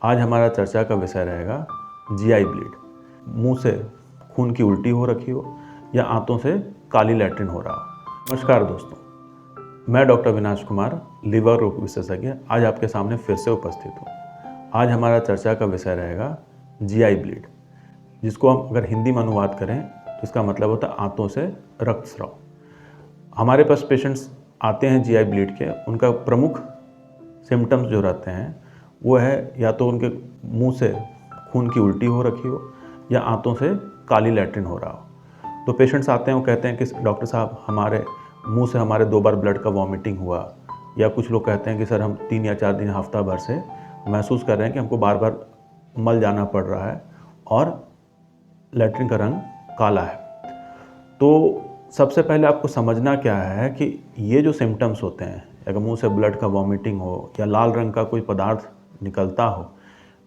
आज हमारा चर्चा का विषय रहेगा जीआई ब्लीड। मुंह से खून की उल्टी हो रखी हो या आंतों से काली लैट्रिन हो रहा हो। नमस्कार दोस्तों, मैं डॉक्टर अविनाश कुमार, लीवर रोग विशेषज्ञ, आज आपके सामने फिर से उपस्थित हूँ। आज हमारा चर्चा का विषय रहेगा जीआई ब्लीड, जिसको हम अगर हिंदी में अनुवाद करें तो इसका मतलब होता है आंतों से रक्तस्राव। हमारे पास पेशेंट्स आते हैं जीआई ब्लीड के, उनका प्रमुख सिम्टम्स जो रहते हैं वो है या तो उनके मुंह से खून की उल्टी हो रखी हो या आंतों से काली लैट्रिन हो रहा हो। तो पेशेंट्स आते हैं, वो कहते हैं कि डॉक्टर साहब हमारे मुंह से हमारे 2 बार ब्लड का वॉमिटिंग हुआ, या कुछ लोग कहते हैं कि सर हम 3 या 4 दिन हफ्ता भर से महसूस कर रहे हैं कि हमको बार बार मल जाना पड़ रहा है और लैट्रिन का रंग काला है। तो सबसे पहले आपको समझना क्या है कि ये जो सिम्टम्स होते हैं, अगर मुंह से ब्लड का वॉमिटिंग हो या लाल रंग का कोई पदार्थ निकलता हो,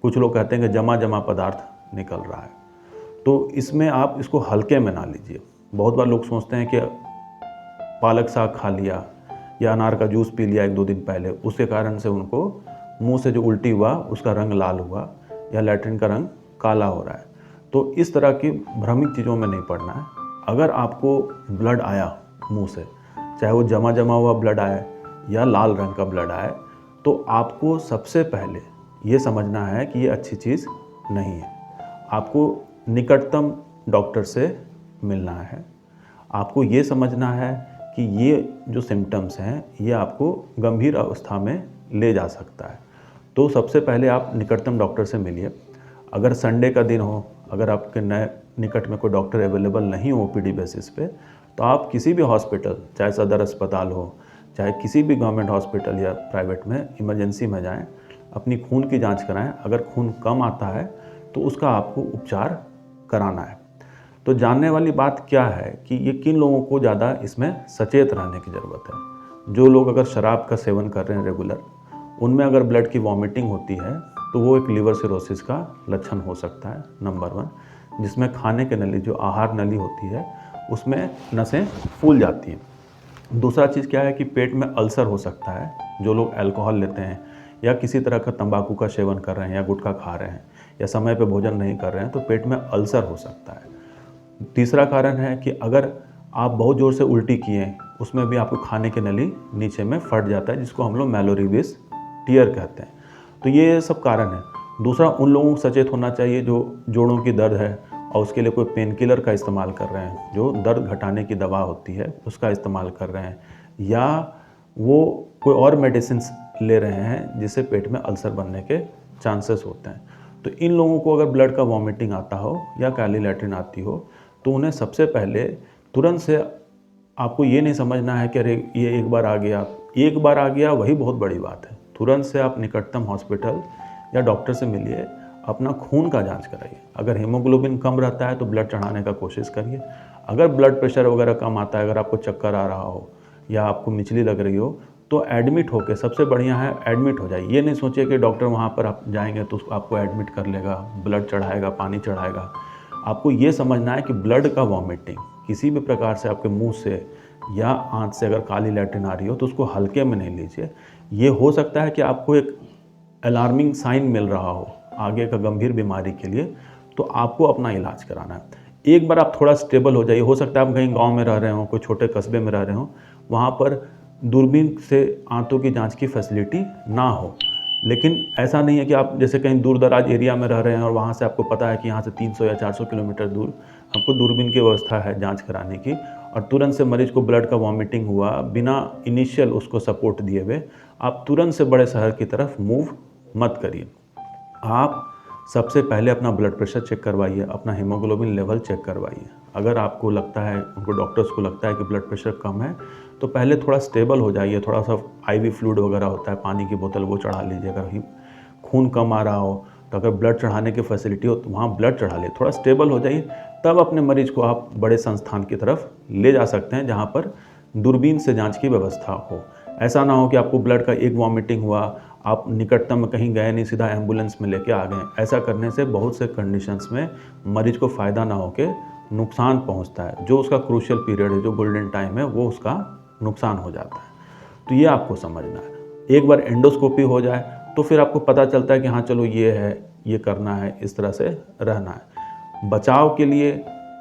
कुछ लोग कहते हैं कि जमा पदार्थ निकल रहा है, तो इसमें आप इसको हल्के में ना लीजिए। बहुत बार लोग सोचते हैं कि पालक साग खा लिया या अनार का जूस पी लिया 1-2 दिन पहले, उसके कारण से उनको मुंह से जो उल्टी हुआ उसका रंग लाल हुआ या लैट्रिन का रंग काला हो रहा है। तो इस तरह की भ्रमित चीज़ों में नहीं पड़ना है। अगर आपको ब्लड आया मुंह से, चाहे वो जमा हुआ ब्लड आए या लाल रंग का ब्लड आए, तो आपको सबसे पहले ये समझना है कि ये अच्छी चीज़ नहीं है। आपको निकटतम डॉक्टर से मिलना है। आपको ये समझना है कि ये जो सिम्टम्स हैं ये आपको गंभीर अवस्था में ले जा सकता है। तो सबसे पहले आप निकटतम डॉक्टर से मिलिए। अगर संडे का दिन हो, अगर आपके निकट में कोई डॉक्टर अवेलेबल नहीं हो ओपीडी बेसिस पे, तो आप किसी भी हॉस्पिटल, चाहे सदर अस्पताल हो, चाहे किसी भी गवर्नमेंट हॉस्पिटल या प्राइवेट में इमरजेंसी में जाएं, अपनी खून की जांच कराएं। अगर खून कम आता है तो उसका आपको उपचार कराना है। तो जानने वाली बात क्या है कि ये किन लोगों को ज़्यादा इसमें सचेत रहने की ज़रूरत है। जो लोग अगर शराब का सेवन कर रहे हैं रेगुलर, उनमें अगर ब्लड की वॉमिटिंग होती है तो वो एक लीवर सिरोसिस का लक्षण हो सकता है, नंबर 1, जिसमें खाने के नली, जो आहार नली होती है, उसमें नसें फूल जाती हैं। दूसरा चीज़ क्या है कि पेट में अल्सर हो सकता है। जो लोग अल्कोहल लेते हैं या किसी तरह का तंबाकू का सेवन कर रहे हैं या गुटखा खा रहे हैं या समय पे भोजन नहीं कर रहे हैं, तो पेट में अल्सर हो सकता है। तीसरा कारण है कि अगर आप बहुत ज़ोर से उल्टी किए, उसमें भी आपको खाने की नली नीचे में फट जाता है, जिसको हम लोग मैलोरिविस टीयर कहते हैं। तो ये सब कारण है। दूसरा, उन लोगों को सचेत होना चाहिए जो जोड़ों की दर्द है और उसके लिए कोई पेन किलर का इस्तेमाल कर रहे हैं, जो दर्द घटाने की दवा होती है उसका इस्तेमाल कर रहे हैं, या वो कोई और मेडिसिन्स ले रहे हैं जिससे पेट में अल्सर बनने के चांसेस होते हैं। तो इन लोगों को अगर ब्लड का वॉमिटिंग आता हो या काली लैट्रिन आती हो, तो उन्हें सबसे पहले तुरंत से आपको ये नहीं समझना है कि अरे ये एक बार आ गया वही बहुत बड़ी बात है। तुरंत से आप निकटतम हॉस्पिटल या डॉक्टर से मिलिए, अपना खून का जांच कराइए। अगर हीमोग्लोबिन कम रहता है तो ब्लड चढ़ाने का कोशिश करिए। अगर ब्लड प्रेशर वगैरह कम आता है, अगर आपको चक्कर आ रहा हो या आपको मिचली लग रही हो, तो एडमिट होके, सबसे बढ़िया है एडमिट हो जाइए। ये नहीं सोचिए कि डॉक्टर वहाँ पर आप जाएंगे तो आपको एडमिट कर लेगा, ब्लड चढ़ाएगा, पानी चढ़ाएगा। आपको ये समझना है कि ब्लड का वॉमिटिंग किसी भी प्रकार से आपके मुंह से या आंत से अगर काली लैट्रिन आ रही हो तो उसको हल्के में नहीं लीजिए। ये हो सकता है कि आपको एक अलार्मिंग साइन मिल रहा हो आगे का गंभीर बीमारी के लिए, तो आपको अपना इलाज कराना है। एक बार आप थोड़ा स्टेबल हो जाइए। हो सकता है आप कहीं गांव में रह रहे हो, कोई छोटे कस्बे में रह रहे हो, वहाँ पर दूरबीन से आंतों की जांच की फैसिलिटी ना हो। लेकिन ऐसा नहीं है कि आप जैसे कहीं दूर दराज एरिया में रह रहे हैं और वहाँ से आपको पता है कि यहाँ से 300 या 400 किलोमीटर दूर हमको दूरबीन की व्यवस्था है जांच कराने की, और तुरंत से मरीज को ब्लड का वॉमिटिंग हुआ, बिना इनिशियल उसको सपोर्ट दिए हुए आप तुरंत से बड़े शहर की तरफ मूव मत करिए। आप सबसे पहले अपना ब्लड प्रेशर चेक करवाइए, अपना हीमोग्लोबिन लेवल चेक करवाइए। अगर आपको लगता है, उनको डॉक्टर्स को लगता है कि ब्लड प्रेशर कम है, तो पहले थोड़ा स्टेबल हो जाइए। थोड़ा सा आईवी फ्लूइड वगैरह होता है, पानी की बोतल, वो चढ़ा लीजिए। अगर खून कम आ रहा हो तो अगर ब्लड चढ़ाने की फैसिलिटी हो तो वहाँ ब्लड चढ़ा लिए। थोड़ा स्टेबल हो जाइए, तब अपने मरीज को आप बड़े संस्थान की तरफ ले जा सकते हैं जहाँ पर दूरबीन से जाँच की व्यवस्था हो। ऐसा ना हो कि आपको ब्लड का एक वॉमिटिंग हुआ, आप निकटतम में कहीं गए नहीं, सीधा एम्बुलेंस में लेके आ गए। ऐसा करने से बहुत से कंडीशंस में मरीज को फ़ायदा ना होके नुकसान पहुंचता है। जो उसका क्रूशियल पीरियड है, जो गोल्डन टाइम है, वो उसका नुकसान हो जाता है। तो ये आपको समझना है। एक बार एंडोस्कोपी हो जाए तो फिर आपको पता चलता है कि हाँ चलो ये है, ये करना है, इस तरह से रहना है। बचाव के लिए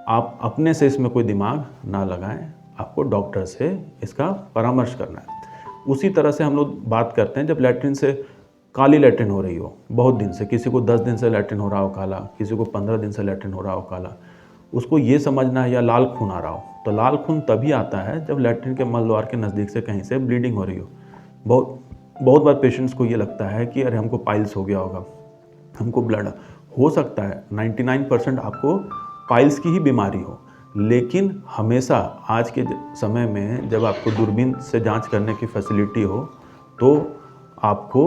आप अपने से इसमें कोई दिमाग ना लगाएं, आपको डॉक्टर से इसका परामर्श करना है। उसी तरह से हम लोग बात करते हैं जब लैट्रिन से काली लैट्रिन हो रही हो बहुत दिन से, किसी को 10 दिन से लैट्रिन हो रहा हो काला, किसी को 15 दिन से लैट्रिन हो रहा हो काला, उसको ये समझना है, या लाल खून आ रहा हो। तो लाल खून तभी आता है जब लैट्रिन के मल द्वार के नज़दीक से कहीं से ब्लीडिंग हो रही हो। बहुत बार पेशेंट्स को ये लगता है कि अरे हमको पाइल्स हो गया होगा, हमको ब्लड हो सकता है। 99% आपको पाइल्स की ही बीमारी हो, लेकिन हमेशा आज के समय में जब आपको दूरबीन से जांच करने की फैसिलिटी हो तो आपको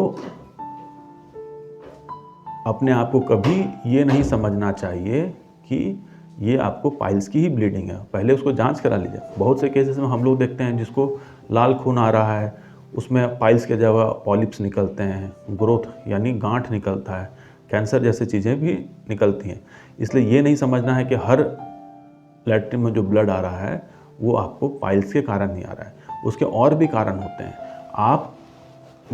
अपने आप को कभी ये नहीं समझना चाहिए कि ये आपको पाइल्स की ही ब्लीडिंग है। पहले उसको जांच करा लीजिए। बहुत से केसेस में हम लोग देखते हैं जिसको लाल खून आ रहा है, उसमें पाइल्स के जगह पॉलिप्स निकलते हैं, ग्रोथ यानी गांठ निकलता है, कैंसर जैसी चीज़ें भी निकलती हैं। इसलिए ये नहीं समझना है कि हर लैट्रिन में जो ब्लड आ रहा है वो आपको पाइल्स के कारण नहीं आ रहा है, उसके और भी कारण होते हैं। आप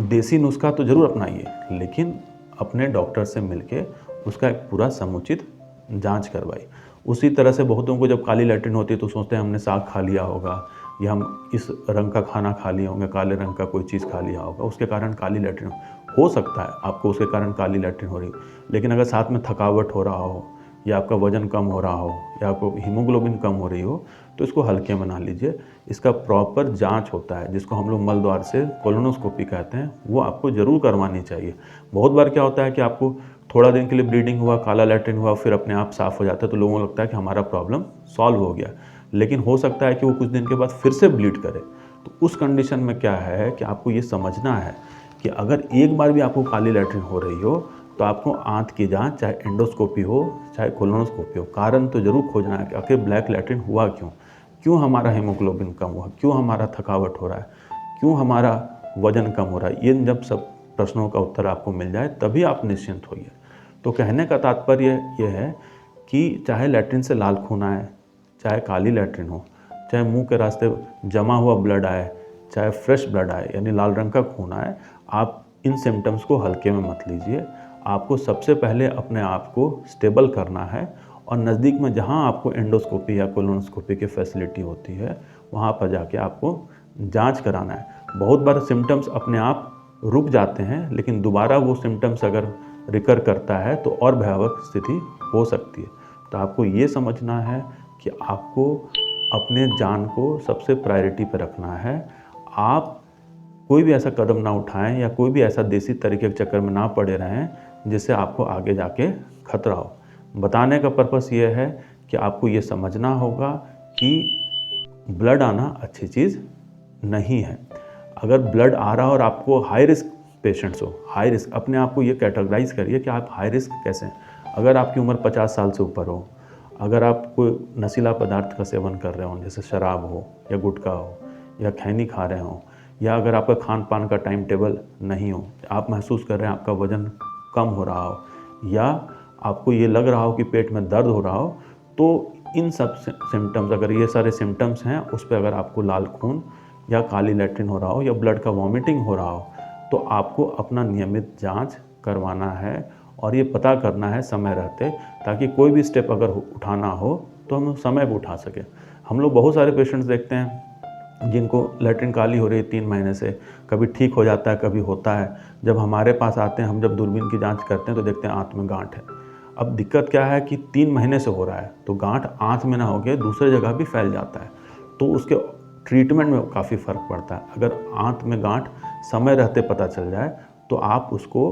देसी नुस्खा तो ज़रूर अपनाइए, लेकिन अपने डॉक्टर से मिलके उसका एक पूरा समुचित जांच करवाइए। उसी तरह से बहुतों को जब काली लैट्रिन होती है तो सोचते हैं हमने साग खा लिया होगा, या हम इस रंग का खाना खा लिए होंगे, काले रंग का कोई चीज़ खा लिया होगा, उसके कारण काली लैट्रिन हो सकता है आपको उसके कारण काली लैट्रिन हो रही हो। लेकिन अगर साथ में थकावट हो रहा हो, या आपका वज़न कम हो रहा हो, या आपको हीमोग्लोबिन कम हो रही हो, तो इसको हल्के में ना लीजिए। इसका प्रॉपर जांच होता है जिसको हम लोग मल द्वार से कोलोनोस्कोपी कहते हैं, वो आपको ज़रूर करवानी चाहिए। बहुत बार क्या होता है कि आपको थोड़ा दिन के लिए ब्लीडिंग हुआ, काला लैट्रिन हुआ, फिर अपने आप साफ़ हो जाता है, तो लोगों को लगता है कि हमारा प्रॉब्लम सॉल्व हो गया। लेकिन हो सकता है कि वो कुछ दिन के बाद फिर से ब्लीड करे। तो उस कंडीशन में क्या है कि आपको ये समझना है कि अगर एक बार भी आपको काली लैट्रिन हो रही हो तो आपको आंत की जांच, चाहे एंडोस्कोपी हो चाहे कोलोनोस्कोपी हो, कारण तो जरूर खोजना है कि आखिर ब्लैक लैट्रिन हुआ क्यों हमारा हीमोग्लोबिन कम हुआ, क्यों हमारा थकावट हो रहा है, क्यों हमारा वजन कम हो रहा है। ये जब सब प्रश्नों का उत्तर आपको मिल जाए तभी आप निश्चिंत होइए। तो कहने का तात्पर्य ये है कि चाहे लैट्रिन से लाल खून आए, चाहे काली लैट्रिन हो, चाहे मुंह के रास्ते जमा हुआ ब्लड आए, चाहे फ्रेश ब्लड आए यानी लाल रंग का खून आए, आप इन सिम्टम्स को हल्के में मत लीजिए। आपको सबसे पहले अपने आप को स्टेबल करना है और नज़दीक में जहां आपको एंडोस्कोपी या कोलोनोस्कोपी की फैसिलिटी होती है वहां पर जाके आपको जांच कराना है। बहुत बार सिम्टम्स अपने आप रुक जाते हैं, लेकिन दोबारा वो सिम्टम्स अगर रिकर करता है तो और भयावह स्थिति हो सकती है। तो आपको ये समझना है कि आपको अपने जान को सबसे प्रायोरिटी पर रखना है। आप कोई भी ऐसा कदम ना उठाएं या कोई भी ऐसा देसी तरीके के चक्कर में ना पड़े रहें जिससे आपको आगे जाके खतरा हो। बताने का पर्पस ये है कि आपको ये समझना होगा कि ब्लड आना अच्छी चीज़ नहीं है। अगर ब्लड आ रहा हो और आपको हाई रिस्क पेशेंट्स हो, हाई रिस्क, अपने आप को ये कैटेगराइज करिए कि आप हाई रिस्क कैसे हैं। अगर आपकी उम्र 50 साल से ऊपर हो, अगर आप कोई नशीला पदार्थ का सेवन कर रहे हो जैसे शराब हो या गुटखा हो या खैनी खा रहे हो, या अगर आपका खान पान का टाइम टेबल नहीं हो, आप महसूस कर रहे हैं आपका वज़न कम हो रहा हो, या आपको ये लग रहा हो कि पेट में दर्द हो रहा हो, तो इन सब सिम्टम्स, अगर ये सारे सिम्टम्स हैं, उस पर अगर आपको लाल खून या काली लैट्रिन हो रहा हो या ब्लड का वॉमिटिंग हो रहा हो, तो आपको अपना नियमित जांच करवाना है और ये पता करना है समय रहते, ताकि कोई भी स्टेप अगर उठाना हो तो हम समय पर उठा सकें। हम लोग बहुत सारे पेशेंट्स देखते हैं जिनको लैट्रिन काली हो रही है 3 महीने से, कभी ठीक हो जाता है, कभी होता है। जब हमारे पास आते हैं, हम जब दूरबीन की जांच करते हैं तो देखते हैं आंत में गांठ है। अब दिक्कत क्या है कि 3 महीने से हो रहा है, तो गांठ आंत में ना होकर दूसरे जगह भी फैल जाता है, तो उसके ट्रीटमेंट में काफ़ी फ़र्क पड़ता है। अगर आंत में गांठ समय रहते पता चल जाए तो आप उसको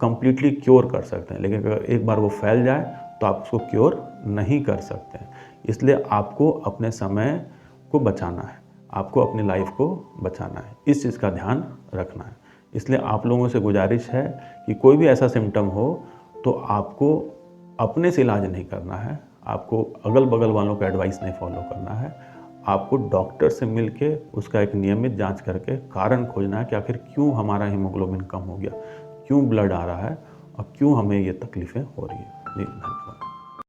कम्प्लीटली क्योर कर सकते हैं, लेकिन अगर एक बार वो फैल जाए तो आप उसको क्योर नहीं कर सकते हैं। इसलिए आपको अपने समय को बचाना है, आपको अपनी लाइफ को बचाना है, इस चीज़ का ध्यान रखना है। इसलिए आप लोगों से गुजारिश है कि कोई भी ऐसा सिम्टम हो तो आपको अपने से इलाज नहीं करना है, आपको अगल बगल वालों का एडवाइस नहीं फॉलो करना है, आपको डॉक्टर से मिलके उसका एक नियमित जांच करके कारण खोजना है कि आखिर क्यों हमारा हीमोग्लोबिन कम हो गया, क्यों ब्लड आ रहा है और क्यों हमें ये तकलीफ़ें हो रही है। जी धन्यवाद।